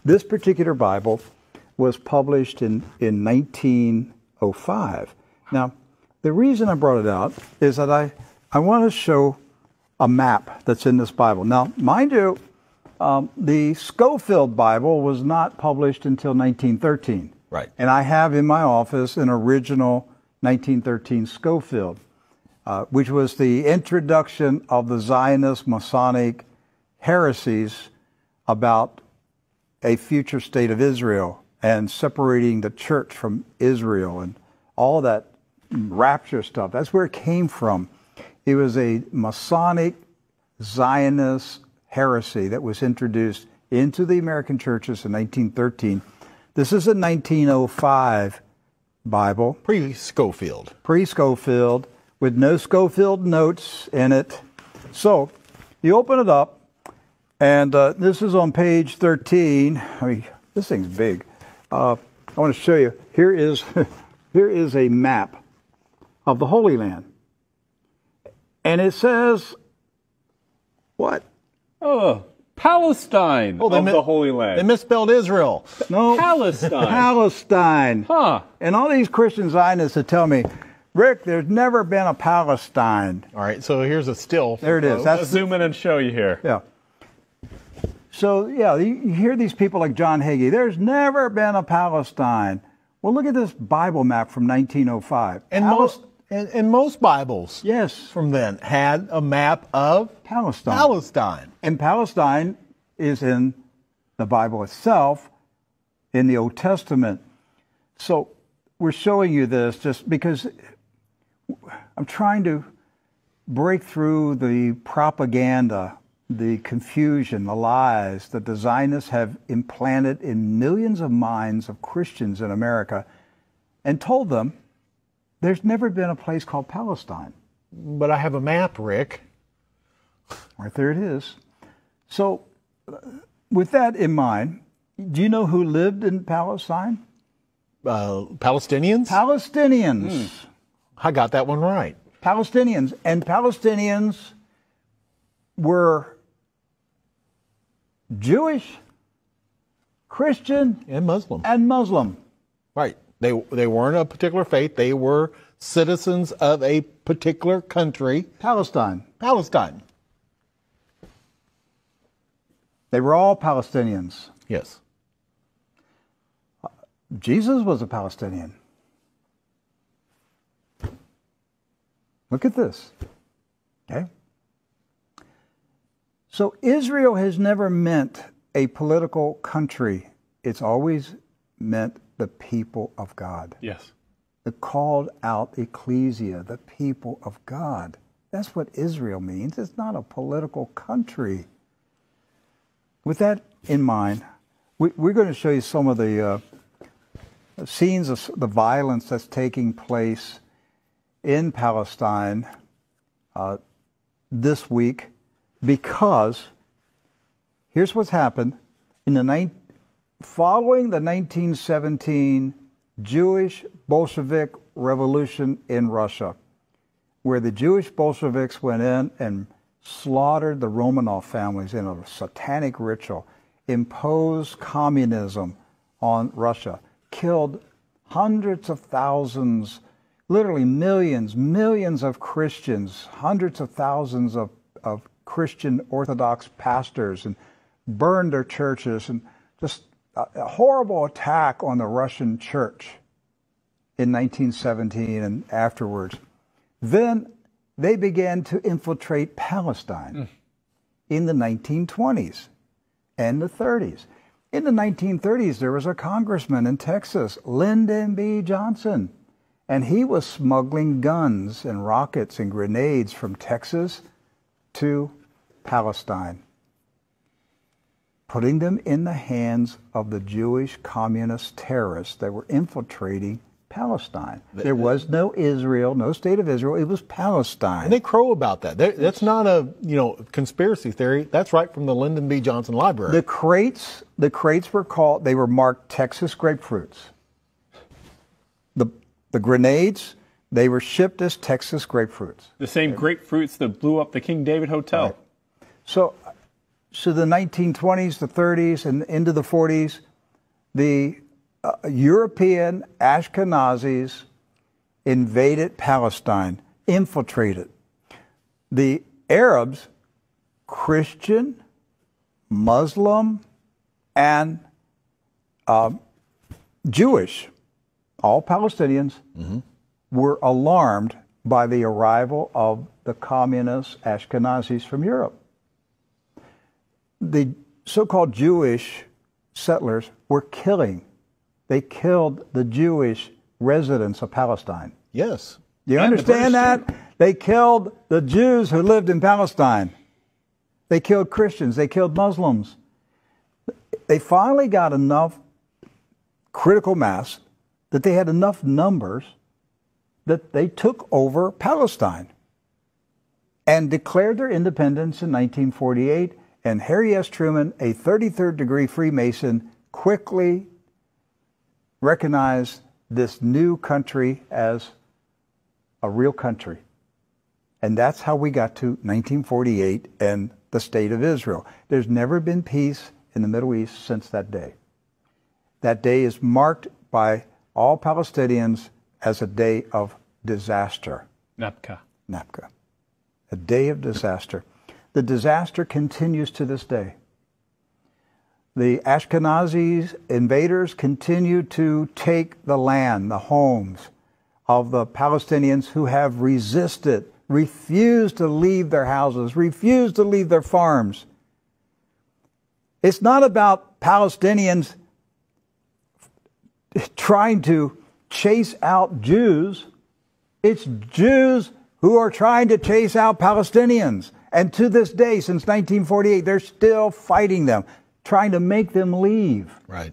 This particular Bible was published in 1905. Now, the reason I brought it out is that I want to show a map that's in this Bible. Now, mind you, the Scofield Bible was not published until 1913. Right. And I have in my office an original 1913 Scofield, which was the introduction of the Zionist Masonic heresies about a future state of Israel and separating the church from Israel and all that rapture stuff. That's where it came from. It was a Masonic Zionist heresy that was introduced into the American churches in 1913. This is a 1905 Bible. Pre-Scofield. Pre-Scofield, with no Scofield notes in it. So, you open it up, and this is on page 13. I mean, this thing's big. I want to show you. Here is a map of the Holy Land. And it says, what? Oh, Palestine of the Holy Land. They misspelled Israel. No. Palestine. Palestine. Huh. And all these Christian Zionists that tell me, Rick, there's never been a Palestine. All right, so here's a still. There it is. Let's zoom in and show you here. Yeah. So, yeah, you hear these people like John Hagee, there's never been a Palestine. Well, look at this Bible map from 1905. And most Bibles, yes, from then had a map of Palestine. And Palestine is in the Bible itself, in the Old Testament. So we're showing you this just because I'm trying to break through the propaganda, the confusion, the lies that the Zionists have implanted in millions of minds of Christians in America, and told them there's never been a place called Palestine. But I have a map, Rick. Right there it is. So, with that in mind, do you know who lived in Palestine? Palestinians? Palestinians. I got that one right. Palestinians. And Palestinians were Jewish, Christian, and Muslim. Right. They weren't a particular faith. They were citizens of a particular country. Palestine. They were all Palestinians. Yes. Jesus was a Palestinian. Look at this. Okay? So Israel has never meant a political country. It's always meant the people of God. Yes. The called out ecclesia, the people of God. That's what Israel means. It's not a political country. With that in mind, we're going to show you some of the scenes of the violence that's taking place in Palestine this week, because here's what's happened. Following the 1917 Jewish Bolshevik Revolution in Russia, where the Jewish Bolsheviks went in and slaughtered the Romanov families in a satanic ritual, imposed communism on Russia, killed hundreds of thousands, literally millions of Christians, hundreds of thousands of Christian Orthodox pastors, and burned their churches, and just a horrible attack on the Russian church in 1917 and afterwards. Then they began to infiltrate Palestine in the 1920s and the 30s. In the 1930s, there was a congressman in Texas, Lyndon B. Johnson, and he was smuggling guns and rockets and grenades from Texas to Palestine, putting them in the hands of the Jewish communist terrorists that were infiltrating Palestine. There was no Israel, no state of Israel. It was Palestine. And they crow about that. That's not a conspiracy theory. That's right from the Lyndon B. Johnson Library. The crates were marked Texas grapefruits. The grenades, they were shipped as Texas grapefruits. The same grapefruits that blew up the King David Hotel. Right. So to the 1920s, the 30s, and into the 40s, the European Ashkenazis invaded Palestine, infiltrated. The Arabs, Christian, Muslim, and Jewish, all Palestinians, were alarmed by the arrival of the communist Ashkenazis from Europe. The so-called Jewish settlers were killing. They killed the Jewish residents of Palestine. Yes. Do you understand that? They killed the Jews who lived in Palestine. They killed Christians. They killed Muslims. They finally got enough critical mass that they had enough numbers that they took over Palestine and declared their independence in 1948. And Harry S. Truman, a 33rd degree Freemason, quickly recognized this new country as a real country. And that's how we got to 1948 and the State of Israel. There's never been peace in the Middle East since that day. That day is marked by all Palestinians as a day of disaster. Nakba. Nakba. A day of disaster. The disaster continues to this day. The Ashkenazi invaders continue to take the land, the homes of the Palestinians who have resisted, refused to leave their houses, refused to leave their farms. It's not about Palestinians trying to chase out Jews. It's Jews who are trying to chase out Palestinians. And to this day, since 1948, they're still fighting them, trying to make them leave. Right.